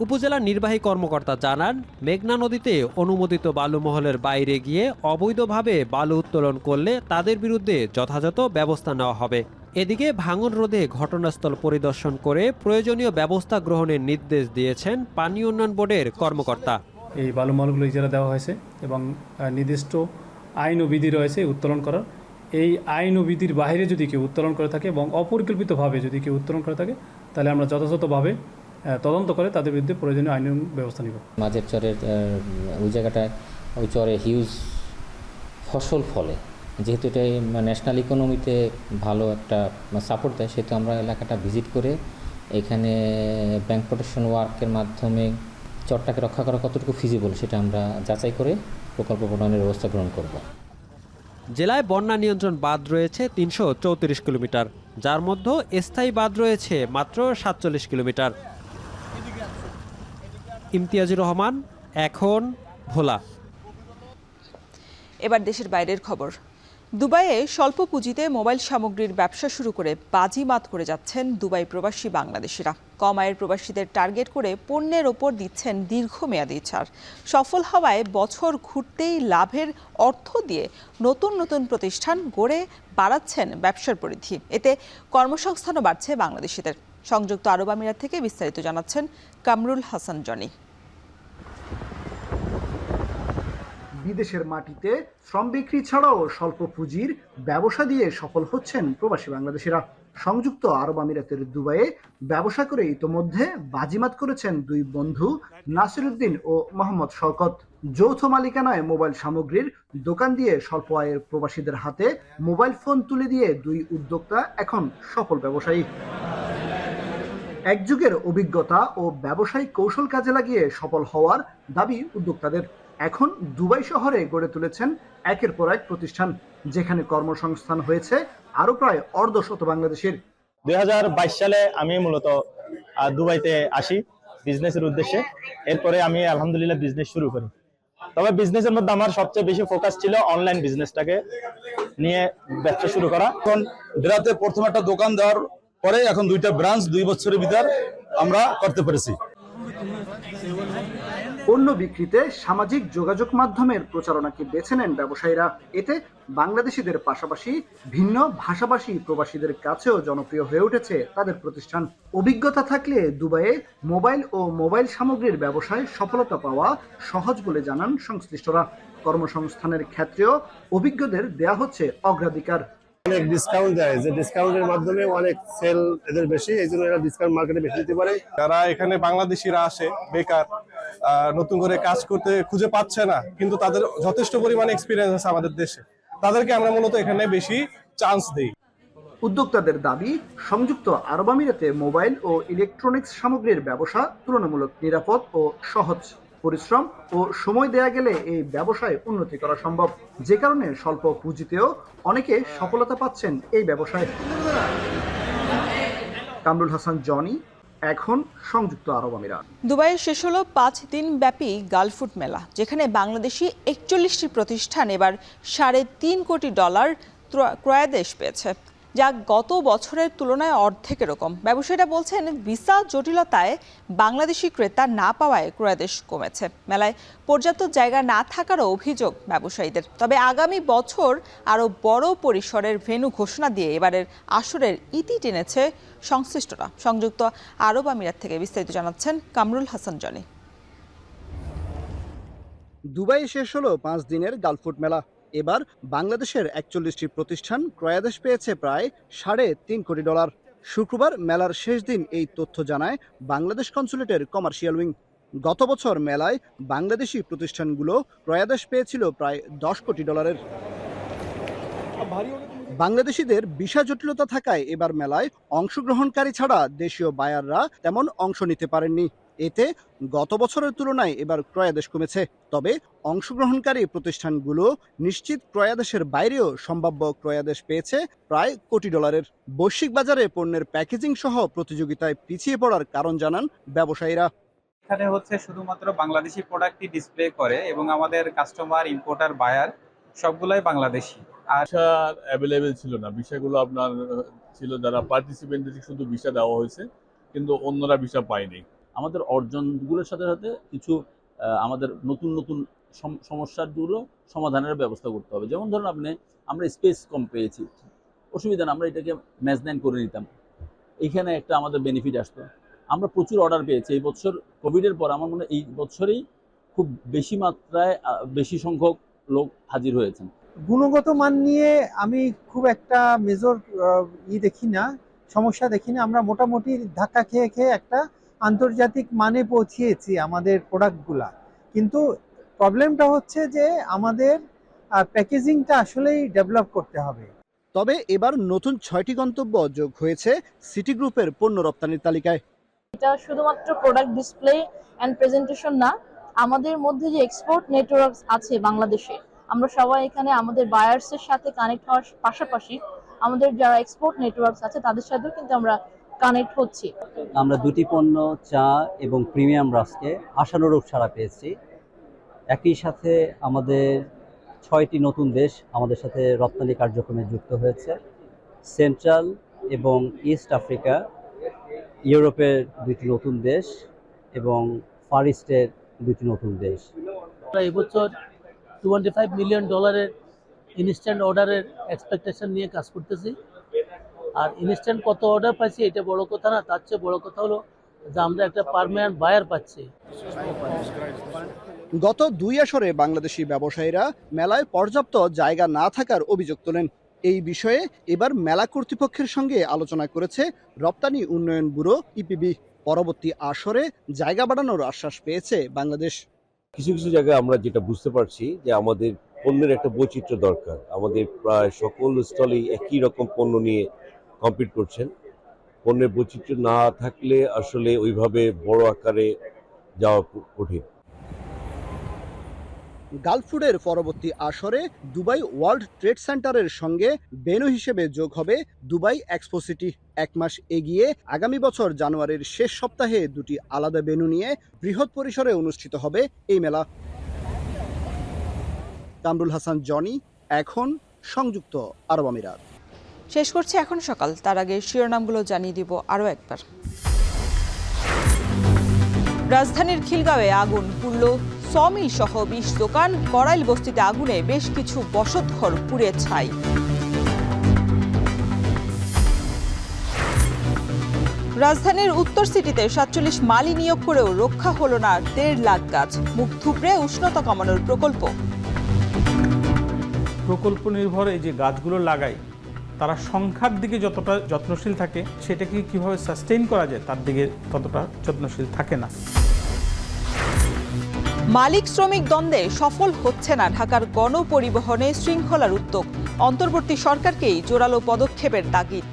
উপজেলা নির্বাহী কর্মকর্তা জানান, মেঘনা নদীতে অনুমোদিত বালু মহলের বাইরে গিয়ে অবৈধভাবে বালু উত্তোলন করলে তাদের বিরুদ্ধে যথাযথ ব্যবস্থা নেওয়া হবে। এদিকে ভাঙন রোধে ঘটনাস্থল পরিদর্শন করে প্রয়োজনীয় ব্যবস্থা গ্রহণের নির্দেশ দিয়েছেন পানি উন্নয়ন বোর্ডের কর্মকর্তা। এই বালুমলগুলো ইজারা দেওয়া হয়েছে এবং নির্দিষ্ট আইন ও বিধি রয়েছে উত্তোলন করার। এই আইন ও বিধির বাইরে যদি কেউ উত্তোলন করে থাকে এবং অপরিকল্পিতভাবে যদি কেউ উত্তোলন করে থাকে, তাহলে আমরা যথাযথভাবে তদন্ত করে তাদের বিরুদ্ধে প্রয়োজনীয় আইন ব্যবস্থা নিব। মাঝের চরের ওই জায়গাটায় ওই চরে হিউজ ফসল ফলে, যেহেতু এটা ন্যাশনাল ইকোনমিতে ভালো একটা সাপোর্ট দেয়, সেহেতু আমরা এলাকাটা ভিজিট করে এখানে ব্যাংক প্রোটেকশন ওয়ার্কের মাধ্যমে চরটাকে রক্ষা করা কতটুকু ফিজিবল সেটা আমরা যাচাই করে প্রকল্প প্রণয়নের ব্যবস্থা গ্রহণ করব। জেলায় বন্যা নিয়ন্ত্রণ বাঁধ রয়েছে 334 কিলোমিটার, যার মধ্যে স্থায়ী বাঁধ রয়েছে মাত্র 47 কিলোমিটার। ইমতিয়াজুর রহমান, এখন ভোলা। এবার দেশের বাইরের খবর। দুবাইয়ে স্বল্প পুঁজিতে মোবাইল সামগ্রীর ব্যবসা শুরু করে বাজিমাত করে যাচ্ছেন দুবাই প্রবাসী বাংলাদেশিরা। কম আয়ের প্রবাসীদের টার্গেট করে পণ্যের ওপর দিচ্ছেন দীর্ঘমেয়াদী ছাড়। সফল হওয়ায় বছর ঘুরতেই লাভের অর্থ দিয়ে নতুন নতুন প্রতিষ্ঠান গড়ে বাড়াচ্ছেন ব্যবসার পরিধি। এতে কর্মসংস্থানও বাড়ছে বাংলাদেশিদের। সংযুক্ত আরব আমিরাত থেকে বিস্তারিত জানাচ্ছেন কামরুল হাসান জনি। বিদেশের মাটিতে শ্রম বিক্রি ছাড়াও স্বল্প পুঁজির ব্যবসা দিয়ে সফল হচ্ছেন প্রবাসী বাংলাদেশিরা। সংযুক্ত আরব আমিরাতের দুবাইয়ে ব্যবসা করে ইতোমধ্যে বাজিমাত করেছেন দুই বন্ধু নাসিরউদ্দিন ও মোহাম্মদ শওকত। যৌথ মালিকানায় মোবাইল সামগ্রীর দোকান দিয়ে স্বল্প আয়ের প্রবাসীদের হাতে মোবাইল ফোন তুলে দিয়ে দুই উদ্যোক্তা এখন সফল ব্যবসায়ী। এক যুগের অভিজ্ঞতা ও ব্যবসায়িক কৌশল কাজে লাগিয়ে সফল হওয়ার দাবি উদ্যোক্তাদের। এখন দুবাই শহরে গড়ে তুলেছেন একের পর এক প্রতিষ্ঠান, যেখানে কর্মসংস্থান হয়েছে আরো প্রায় অর্ধশত বাংলাদেশের। 2022 সালে আমি মূলত দুবাইতে আসি বিজনেসের উদ্দেশ্যে। এরপরে আমি আলহামদুলিল্লাহ বিজনেস শুরু করি। তবে বিজনেসের মধ্যে আমার সবচেয়ে বেশি ফোকাস ছিল অনলাইন বিজনেসটাকে নিয়ে ব্যবসা শুরু করা। এখন ডেরাতে প্রথম একটা দোকান দেওয়ার পরে এখন 2টা ব্রাঞ্চ 2 বছরের ভিতর আমরা করতে পেরেছি। পণ্য বিক্রিতে সামাজিক যোগাযোগ মাধ্যমের প্রচারণাকে বেছে নেন ব্যবসায়ীরা। এতে বাংলাদেশিদের পাশাপাশি ভিন্ন ভাষাভাষী প্রবাসীদের কাছেও জনপ্রিয় হয়ে উঠেছে তাদের প্রতিষ্ঠান। অভিজ্ঞতা থাকলে দুবাইয়ে মোবাইল ও মোবাইল সামগ্রীর ব্যবসায় সফলতা পাওয়া সহজ বলে জানান সংশ্লিষ্টরা। কর্মসংস্থানের ক্ষেত্রেও অভিজ্ঞদের দেয়া হচ্ছে অগ্রাধিকার। অনেক ডিসকাউন্ট দেয়, যে ডিসকাউন্টের মাধ্যমে অনেক সেল এদের বেশি, এই জন্য এরা ডিসকাউন্ট মার্কেটে বেশি দিতে পারে। যারা এখানে বাংলাদেশিরা আসে বেকার, নতুন করে কাজ করতে খুঁজে পাচ্ছে না, কিন্তু তাদের যথেষ্ট পরিমাণে এক্সপিরিয়েন্স আছে আমাদের দেশে, তাদেরকে আমরা মূলত এখানে বেশি চান্স দেই। উদ্যোক্তাদের দাবি, সংযুক্ত আরব আমিরাতে মোবাইল ও ইলেকট্রনিক্স সামগ্রীর ব্যবসা তুলনামূলক নিরাপদ ও সহজ। পরিশ্রম ও সময় দেয়া গেলে এই ব্যবসায় উন্নতি করা সম্ভব, যে কারণে স্বল্প পুঁজিতেও অনেকে সফলতা পাচ্ছেন এই ব্যবসায়। কামরুল হাসান জনি, এখন সংযুক্ত আরব আমিরাত। দুবাইয়ে শেষ হলো 5 দিন ব্যাপী গালফুড মেলা, যেখানে বাংলাদেশি 41টি প্রতিষ্ঠান এবার $3.5 কোটি ক্রয়াদেশ পেয়েছে, যা গত বছরের তুলনায় অর্ধেকের কম। ব্যবসায়ীরা বলছেন, ভিসা জটিলতায় বাংলাদেশি ক্রেতা না পাওয়ায় ক্রয়াদেশ কমেছে। মেলায় পর্যাপ্ত জায়গা না থাকারও অভিযোগ ব্যবসায়ীদের। তবে আগামী বছর আরও বড় পরিসরের ভেন্যু ঘোষণা দিয়ে এবারের আসরের ইতি টেনেছে সংশ্লিষ্টরা। সংযুক্ত আরব আমিরাত থেকে বিস্তারিত জানাচ্ছেন কামরুল হাসান জনি। দুবাইয়ে শেষ হলো 5 দিনের গালফুড মেলা। এবার বাংলাদেশের 41টি প্রতিষ্ঠান ক্রয়াদেশ পেয়েছে প্রায় $3.5 কোটি। শুক্রবার মেলার শেষ দিন এই তথ্য জানায় বাংলাদেশ কনসুলেটের কমার্শিয়াল উইং। গত বছর মেলায় বাংলাদেশি প্রতিষ্ঠানগুলো ক্রয়াদেশ পেয়েছিল প্রায় $10 কোটি। বাংলাদেশিদের ভিসা জটিলতা থাকায় এবার মেলায় অংশগ্রহণকারী ছাড়া দেশীয় বায়াররা তেমন অংশ নিতে পারেননি। এতে গত বছরের তুলনায় এবার ক্রয়াদেশ কমেছে। তবে অংশগ্রহণকারী প্রতিষ্ঠানগুলো নিশ্চিত ক্রয়াদেশের বাইরেও সম্ভাব্য ক্রয়াদেশ পেয়েছে প্রায় $1 কোটি। বৈশ্বিক বাজারে পণ্যের প্যাকেজিং সহ প্রতিযোগিতায় পিছিয়ে পড়ার কারণ জানান ব্যবসায়ীরা। এখানে হচ্ছে শুধুমাত্র বাংলাদেশি প্রোডাক্টই ডিসপ্লে করে এবং আমাদের কাস্টমার, ইম্পোর্টার, বায়ার সবগুলাই বাংলাদেশি। আর অ্যাভেলেবেল ছিল না, বিষয়গুলো আপনার ছিল যারা পার্টিসিপেন্টদের শুধু ভিসা দেওয়া হয়েছে কিন্তু অন্যরা ভিসা পায়নি। আমাদের অর্জনগুলোর সাথে সাথে কিছু আমাদের নতুন নতুন সমস্যাগুলো সমাধানের ব্যবস্থা করতে হবে। যেমন ধরুন আমরা স্পেস কম পেয়েছি, অসুবিধা না, আমরা এটাকে ম্যাজনাইন করে নিতাম, এইখানে একটা আমাদের বেনিফিট আসতো। আমরা প্রচুর অর্ডার পেয়েছি এই বছর, কোভিডের পর আমার মনে হয় এই বছরেই খুব বেশি মাত্রায় বেশি সংখ্যক লোক হাজির হয়েছেন। গুণগত মান নিয়ে আমি খুব একটা মেজর দেখি না, সমস্যা দেখি না। আমরা মোটামুটি ধাক্কা খেয়ে খেয়ে একটা আন্তর্জাতিক মানে পৌঁছিয়েছি আমাদের প্রোডাক্টগুলা, কিন্তু প্রবলেমটা হচ্ছে যে আমাদের প্যাকেজিংটা আসলেই ডেভেলপ করতে হবে। তবে এবার নতুন 6টি গন্তব্য যোগ হয়েছে সিটি গ্রুপের পণ্য রপ্তানির তালিকায়। এটা শুধুমাত্র প্রোডাক্ট ডিসপ্লে অ্যান্ড প্রেজেন্টেশন না, আমাদের মধ্যে যে এক্সপোর্ট নেটওয়ার্ক আছে বাংলাদেশে, আমরা সবাই এখানে আমাদের বায়ার্সের সাথে কানেক্ট হওয়ার পাশাপাশি আমাদের যারা এক্সপোর্ট নেটওয়ার্ক আছে তাদের সাথেও কিন্তু আমরা কানেক্ট হচ্ছি। আমরা 2টি পণ্য, চা এবং প্রিমিয়াম রাস্কে আশানুরূপ সাড়া পেয়েছি। একই সাথে আমাদের 6টি নতুন দেশ আমাদের সাথে রপ্তানি কার্যক্রমে যুক্ত হয়েছে। সেন্ট্রাল এবং ইস্ট আফ্রিকা, ইউরোপের 2টি নতুন দেশ এবং ফার ইস্টের 2টি নতুন দেশ। এবছর $25 মিলিয়ন ইনস্ট্যান্ট অর্ডারের এক্সপেকটেশন নিয়ে কাজ করতেছি। আর ইনস্ট্যান্ট কত অর্ডার পাচ্ছি এটা বড় কথা না, তার চেয়ে বড় কথা হলো যে আমরা একটা পার্মানেন্ট বায়ার পাচ্ছি। গত 2 আসরে বাংলাদেশি ব্যবসায়ীরা মেলায় পর্যাপ্ত জায়গা না থাকার অভিযোগ তোলেন। এই বিষয়ে এবার মেলা কর্তৃপক্ষের সঙ্গে আলোচনা করেছে রপ্তানি উন্নয়ন ব্যুরো ইপিবি। পরবর্তী আসরে জায়গা বাড়ানোর আশ্বাস পেয়েছে বাংলাদেশ। কিছু কিছু জায়গায় আমরা যেটা বুঝতে পারছি যে আমাদের পণ্যের একটা বৈচিত্র্য দরকার। আমাদের প্রায় সকল স্টলেই একই রকম পণ্য নিয়ে কম্পিট করছেন। পণ্যের বৈচিত্র্য না থাকলে আসলে ওইভাবে বড় আকারে যাওয়া কঠিন। গালফুডের পরবর্তী আসরে দুবাই ওয়ার্ল্ড ট্রেড সেন্টারের সঙ্গে ভেন্যু হিসেবে যোগ হবে দুবাই এক্সপো সিটি। 1 মাস এগিয়ে আগামী বছর জানুয়ারির শেষ সপ্তাহে 2টি আলাদা ভেন্যু নিয়ে বৃহৎ পরিসরে অনুষ্ঠিত হবে এই মেলা। কামরুল হাসান, জনি, এখন সংযুক্ত আরব আমিরাত। শেষ করছি এখন সকাল, তার আগে শিরোনামগুলো জানিয়ে দিব আরও একবার। রাজধানীর খিলগাঁওয়ে আগুন, পুড়ল সমিল সহ 20 দোকান। করাইল বস্তিতে আগুনে বেশ কিছু বসতঘর পুড়ে ছাই। রাজধানীর উত্তর সিটিতে 47 মালি নিয়োগ করেও রক্ষা হলো না 1.5 লাখ গাছ। মুখ থুবড়ে উষ্ণতা কমানোর প্রকল্প নির্ভর এই যে গাছগুলো লাগাই, তারা সংখ্যার দিকে যতটা যত্নশীল থাকে সেটাকে কিভাবে সাস্টেইন করা যায় তার দিকে ততটা যত্নশীল থাকে না। মালিক শ্রমিক দ্বন্দ্বে সফল হচ্ছে না ঢাকার গণপরিবহনে শৃঙ্খলার উদ্যোগ। অন্তর্বর্তী সরকারকেই জোরালো পদক্ষেপের তাগিদ।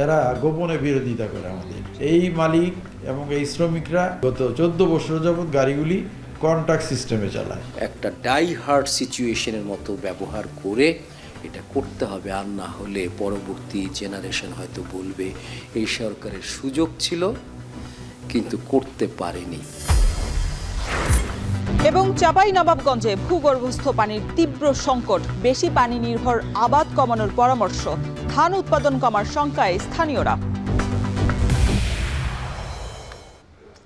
এরা গোপনে বিরোধিতা করে আমাদের এই মালিক এবং এই শ্রমিকরা গত 14 বছর যাবৎ গাড়িগুলি কন্ট্রাক্ট সিস্টেমে চালায়। একটা ডাই হার্ড সিচুয়েশনের মতো ব্যবহার করে এটা করতে হবে, আর না হলে পরবর্তী জেনারেশন হয়তো বলবে এই সরকারের সুযোগ ছিল কিন্তু করতে পারেনি। এবং চাঁপাইনবাবগঞ্জে ভূগর্ভস্থ পানির তীব্র সংকট, বেশি পানি নির্ভর আবাদ কমানোর পরামর্শ। ধান উৎপাদন কমার শঙ্কায় স্থানীয়রা।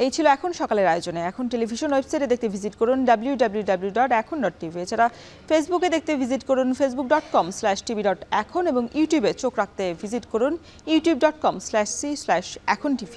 এই ছিল এখন সকালের আয়োজনে। এখন টেলিভিশন ওয়েবসাইটে দেখতে ভিজিট করুন www.ekon.tv। এছাড়া ফেসবুকে দেখতে ভিজিট করুন facebook.com/tv.ekon এবং ইউটিউবে চোখ রাখতে ভিজিট করুন youtube.com/c/ekontv।